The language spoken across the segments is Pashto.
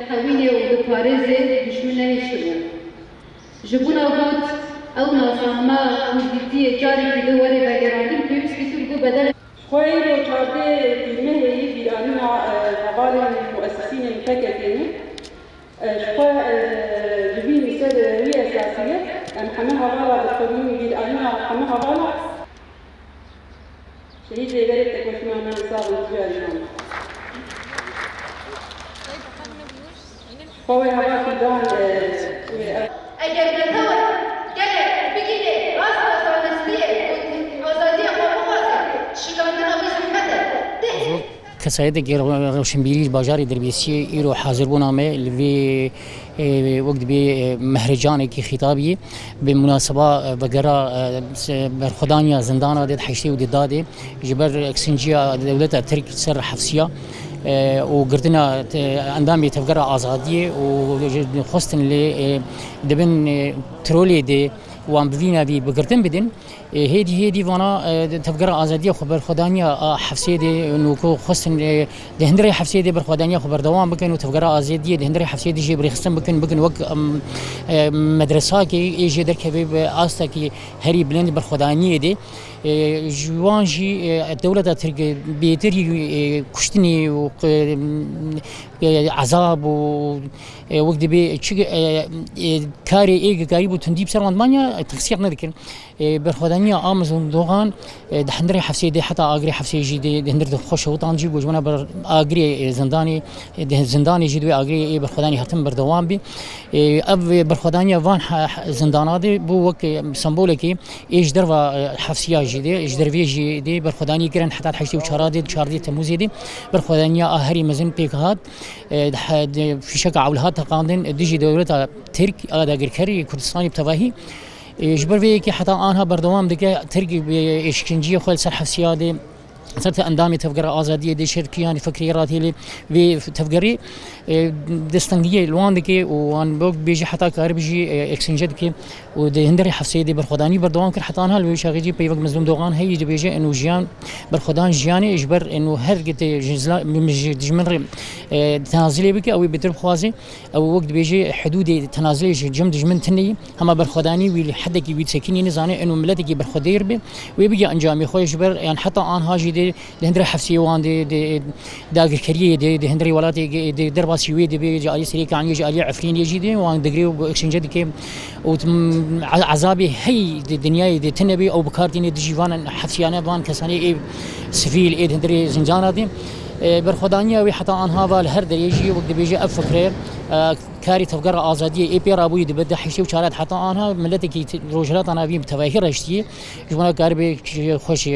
تحويني وبباريزي دشمنه هشتغل جبونا بود او ناساما وديتي جاري كده وري بقرانين كيوس بيسرقوا بدل خوي وشارتي المهي في أنواع مقالي المؤسسين المفكرين شقا جبين يسد هي أساسية محمد هوالا بالقدوم في أنواع محمد هوالا شهيد لذلك تكون من صار الجوال خوي هوالا في دان اگر نتوان گله بگیره راست دانستیه آزادی خواهد شکایتنا ویزم كسيدة روشنبيلي باجاري دربيسية إيرو حاضر بونامه لفي وقت بمهرجان كي خطابي بمناسبة بقرا برخدانيا زندانة ديد حيشتي ودي دادي جبر اكسنجيا دولتها ترك سر حفصية وقردنا اندامي تفقرا آزادية وخصتن اللي دبن ترولي دي وان بفينا بي بقردن بدن هيدي وانا تفقرا آزادية خبر خدانيا حفصية دي نوكو خصن دهندري حفصية دي برخدانيا خبر دوام بكن وتفقرا آزادية دهندري حفصية دي جي بريخصن بكن وق مدرسة كي يجي درك بيب آستا كي هري بلند برخدانية دي جوان جي الدولة ترك بيتري كشتني عذاب وقت بي كاري ايه قريب تنديب سر مانيا تخسيق ندكن برخدانيا امازون دوغان دهندري حفصي دي حتى اغري حفصي جي دي دهندر خوش وطان جي بوجونا بر اغري زنداني جي دو اغري برخداني هتم بردوام بي اب برخدانيا وان زندانات بو وك سمبوليكي ايش دروا حفصيا جي دي ايش درفي جي دي برخداني كرن حتى حشتي وشارادي شاردي تموزي دي برخدانيا هري مزن بيكهات في شكا عولهات قاندن ديجي دولتا ترك ادا غركري كردستاني بتواهي جبر في حتى انها بردوام دك ترك اشكنجيه خل سر حفصيادي صرت اندامي تفقر ازاديه دي شركيان فكريات اللي في تفقري دستنجيه الوان دكي وان بوك بيجي حتى كاربجي اكسنجدكي ودهندري حفصيدي برخداني بردوام كر حتى انها لو شاغيجي بيوق مزلوم دوغان هي بيجي انه جيان برخدان جياني اجبر انه هرقت جزلا جمر تنازلي بك او بترب خوازي او وقت بيجي حدود تنازلي جمد جمن تني هم برخداني وي حدك بيتسكني نزاني انه ملتك برخدير بي ويبقى انجامي خوي جبر يعني حتى ان هاجي دي هندري حفصي وان دي داغر كريه دي هندري ولاتي دي درباسي وي دي بيجي علي سريك عن يجي علي عفرين يجي دي وان دغري اكسنجد كي عذابي هي دي دنياي دي تنبي او بكارتيني دي جيفان حفصيانه بان كساني اي سفيل اي هندري زنجانا دي برخدانيا وي حتى انها بالهر دريجي وقت بيجي افكر كاري تفقر آزادية اي بير ابوي دبدا حيشي وشارات حتى انها ملتك روجلات انا بيم تفاهير رشتي جوانا كاربي خوش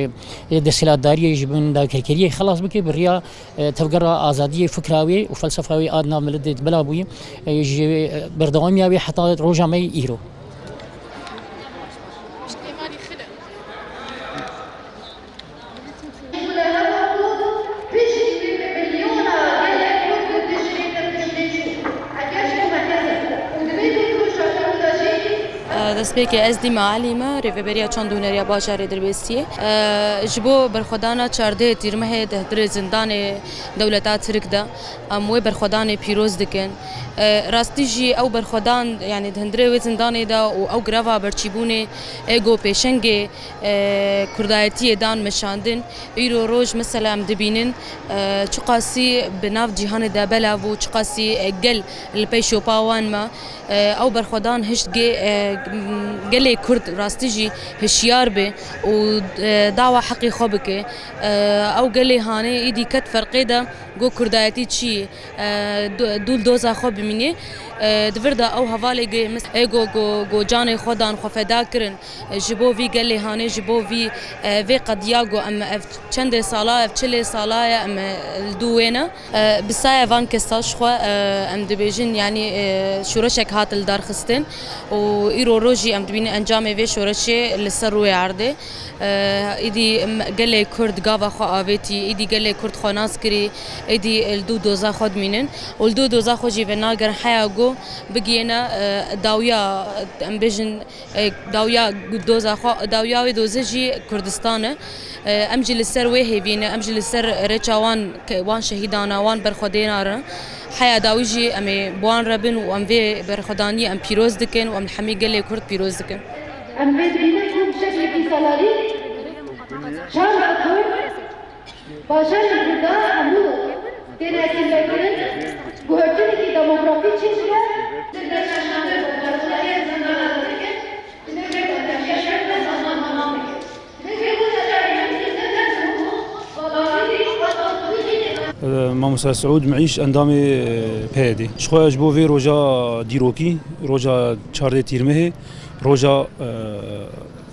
دسلات داريه جبن دا كركريه خلاص بكي بريا تفقر آزادية فكراوي وفلسفاوي ادنا ملت بلا ابوي يجي بردواميا حتى روجا مي ايرو دەستپێکی ئەسدی معلیمە ڕێڤەبەریا چەند هونەریە باژارێ دەربێستیە ji bo berxwedana çardê tîrmehê dehdirê zindanê dewleta Tirk de em wê berxwedanê pîroz dikin rastî jî ew berxwedan yani hindirê wê zindanê de û ew greva berçîbûnê êgo pêşengê kurdayetiyê dan meşandin îro roj mesela em dibînin çi qasî bi nav cîhanê de belav û çi qasî gel li pey şopa wan me ew berxwedan hişt gelê Kurd rastî jî hişyar bê û dawa heqê xwe bike ew gelê hanê êdî ket ferqê de got kurdayetî çi dûl doza xwe bimînê divir de ew hevalê êgo got canê xwe dan xwe feda kirin ji bo vî gelê hanê ji bo vê qediya got em ev çendê sala ev çilê sala ye em li dû wêne bi saya van kesa ji xwe em dibêjin yanî şûreşek hat li darxistin û îro rojî em dibînin encamê vê şûreşê li ser rûyê erdê êdî gelê Kurd gava xwe avêtî êdî gelê Kurd xwe nas kirî êdî li dû doza xwe dimînin û li dû doza xwe jî venagerin heya got bigihêne dawiya em bêjin dawiya doza xwe dawiya wê dozê jî Kurdistan e em jî li ser wê hêvîne em jî li ser rêça wan şehîdana wan berxwedêna re حیا داویجی ام بوان ربن و ام وی برخدانی ام پیروز دکن و ام حمی گله کرد پیروز دکن ام بدبینه کم شکل کی سالاری شام اکور باشار بودا امو تناسل بگیرن گوهرتونی کی دموگرافی چیزه در ششنامه بودارشایی زندان دکن نگه بودارشایی شرط زمان مام نگه بودارشایی ماموسا سعود معيش اندامي بيدي شخوا اجبو في روجا ديروكي روجا تشاردي تيرمه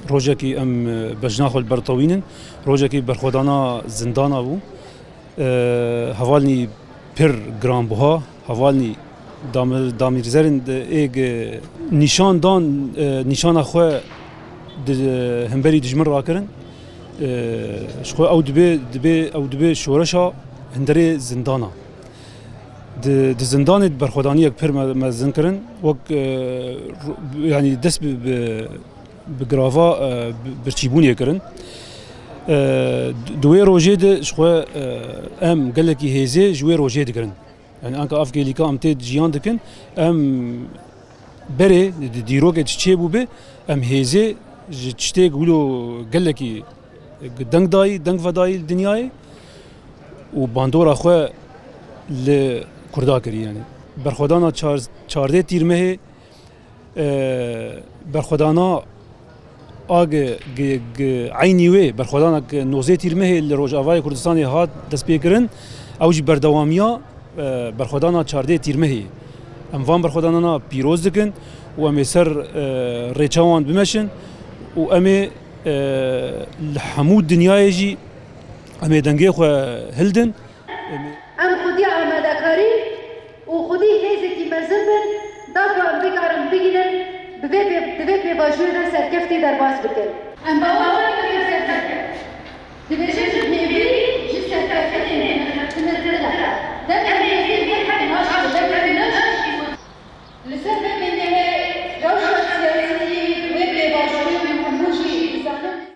روجا كي ام بجناخو البرطوينن روجا كي برخودانا زندانا بو هوالني بير جرام بوها هوالني دامير زرن ايج نشان دان نشان اخو همبري دجمر راكرن شخوا او دبي شورشا هندري زندانا د زندان برخودانی یک پر مزن کرن وک یعنی دست بگراوا برچیبونی کرن دوی روجه ده شخوا ام گلکی هزه جوی روجه دکرن یعنی انکا افگلیکا ام تید جیان دکن ام بره دیروگ چه بو به ام هزه چته گولو گلکی دنگ دای دنگ ودای دنیای و باندورا خو ل کردا کری یعنی برخودانا 14 تیرمه برخودانا آگ عینی و برخودانا 19 تیرمه ل روجاوای کردستان هات دست پیکرن اوج بردوامیا برخودانا 14 تیرمه ام وان برخودانا پیروز دکن و ام سر ریچاوان بمشن و ام حمود دنیای جی ام دنگی خو هلدن ام خودی آماده کاری و خودی هیزی که مرزم بن داخل ام بگارم بگیرن دوی پی واجوه سرکفتی در باز بکن ام باوان بگیر سرکفت دوی